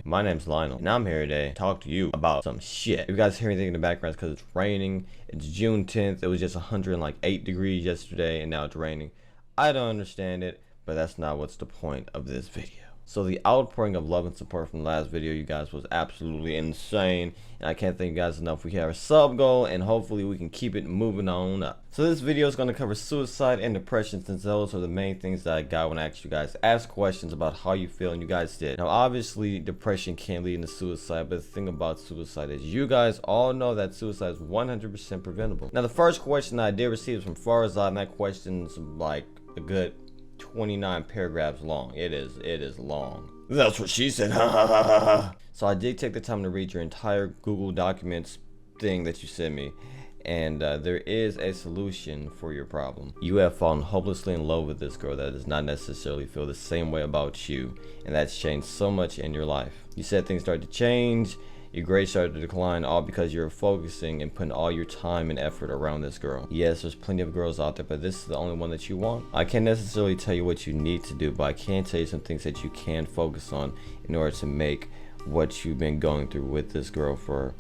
My name's Lionel, and I'm here today to talk to you about some shit. If you guys hear anything in the background, it's because it's raining. It's June 10th. It was just 108 degrees yesterday, and now it's raining. I don't understand it, but that's not what's the point of this video. So the outpouring of love and support from the last video, you guys, was absolutely insane. And I can't thank you guys enough. We have a sub goal, and hopefully we can keep it moving on up. So this video is going to cover suicide and depression, since those are the main things that I got when I asked you guys ask questions about how you feel, and you guys did. Now obviously depression can lead into suicide, but the thing about suicide is you guys all know that suicide is 100% preventable. Now the first question I did receive is from Farzad, and that question's like a good 29 paragraphs long. It is long. That's what she said. So I did take the time to read your entire Google Documents thing that you sent me, and there is a solution for your problem. You have fallen hopelessly in love with this girl that does not necessarily feel the same way about you, and that's changed so much in your life. You said things started to change, your grades started to decline, all because you're focusing and putting all your time and effort around this girl. Yes, there's plenty of girls out there, but this is the only one that you want. I can't necessarily tell you what you need to do, but I can tell you some things that you can focus on in order to make what you've been going through with this girl for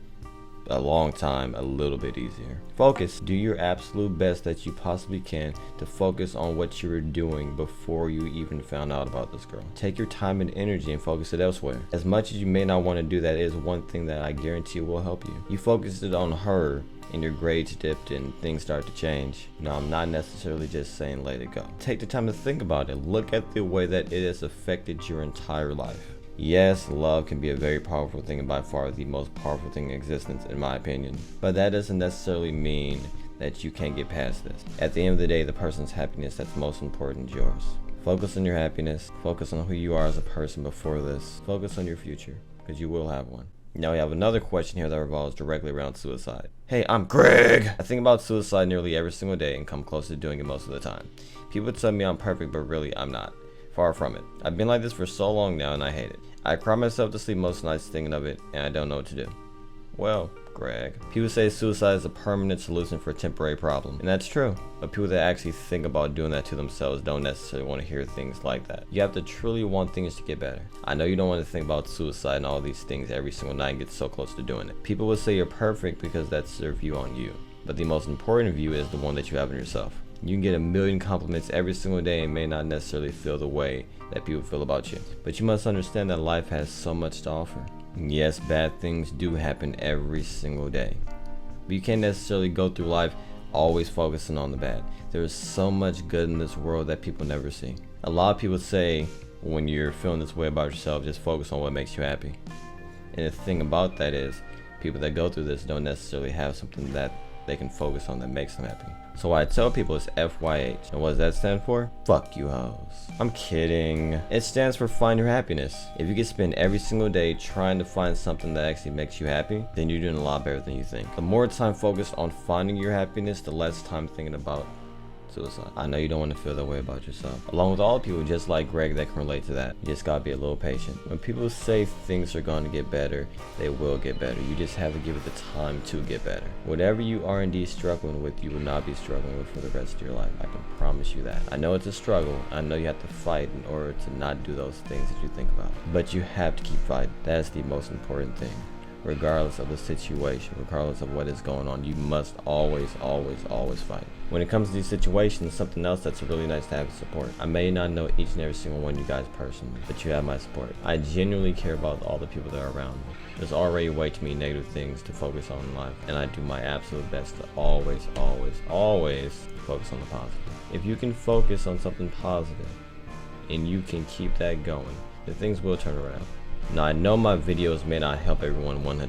a long time a little bit easier. Focus. Do your absolute best that you possibly can to focus on what you were doing before you even found out about this girl. Take your time and energy and focus it elsewhere. As much as you may not want to do, that is one thing that I guarantee will help you. You focused it on her and your grades dipped and things start to change. No, I'm not necessarily just saying let it go. Take the time to think about it. Look at the way that it has affected your entire life. Yes, love can be a very powerful thing, and by far the most powerful thing in existence, in my opinion. But that doesn't necessarily mean that you can't get past this. At the end of the day, the person's happiness that's most important is yours. Focus on your happiness. Focus on who you are as a person before this. Focus on your future, because you will have one. Now we have another question here that revolves directly around suicide. Hey, I'm Greg! I think about suicide nearly every single day and come close to doing it most of the time. People tell me I'm perfect, but really I'm not. Far from it. I've been like this for so long now, and I hate it. I cry myself to sleep most nights thinking of it, and I don't know what to do. Well, Greg. People say suicide is a permanent solution for a temporary problem, and that's true. But people that actually think about doing that to themselves don't necessarily want to hear things like that. You have to truly want things to get better. I know you don't want to think about suicide and all these things every single night and get so close to doing it. People will say you're perfect because that's their view on you. But the most important view is the one that you have in yourself. You can get a million compliments every single day and may not necessarily feel the way that people feel about you. But you must understand that life has so much to offer. Yes, bad things do happen every single day. But you can't necessarily go through life always focusing on the bad. There is so much good in this world that people never see. A lot of people say when you're feeling this way about yourself, just focus on what makes you happy. And the thing about that is, people that go through this don't necessarily have something that they can focus on that makes them happy. So what I tell people is FYH. And what does that stand for? Fuck you hoes. I'm kidding. It stands for find your happiness. If you can spend every single day trying to find something that actually makes you happy, then you're doing a lot better than you think. The more time focused on finding your happiness, the less time thinking about suicide. I know you don't want to feel that way about yourself. Along with all people just like Greg that can relate to that. You just gotta be a little patient. When people say things are going to get better, they will get better. You just have to give it the time to get better. Whatever you are indeed struggling with, you will not be struggling with for the rest of your life. I can promise you that. I know it's a struggle. I know you have to fight in order to not do those things that you think about. But you have to keep fighting. That is the most important thing. Regardless of the situation, regardless of what is going on, you must always fight. When it comes to these situations, something else that's really nice to have is support. I may not know each and every single one of you guys personally, but you have my support. I genuinely care about all the people that are around me. There's already way too many negative things to focus on in life, and I do my absolute best to always focus on the positive. If you can focus on something positive, and you can keep that going, then things will turn around. Now I know my videos may not help everyone 100%,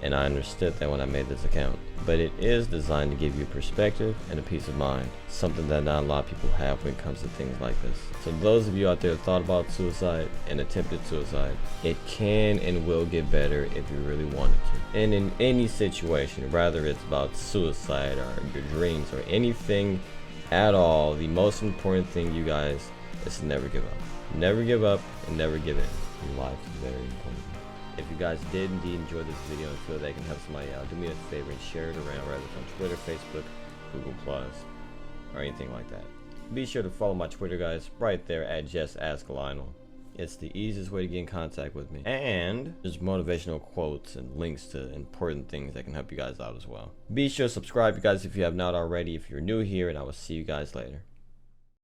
and I understood that when I made this account, but it is designed to give you perspective and a peace of mind, something that not a lot of people have when it comes to things like this. So those of you out there that thought about suicide and attempted suicide, it can and will get better if you really wanted to. And in any situation, whether it's about suicide or your dreams or anything at all, the most important thing, you guys, is to never give up. Never give up and never give in. Life is very important. If you guys did indeed enjoy this video and feel they can help somebody out, do me a favor and share it around, whether it's on Twitter, Facebook, Google+, or anything like that. Be sure to follow my Twitter, guys, right there at Just Ask Lionel. It's the easiest way to get in contact with me. And there's motivational quotes and links to important things that can help you guys out as well. Be sure to subscribe, you guys, if you have not already, if you're new here, and I will see you guys later.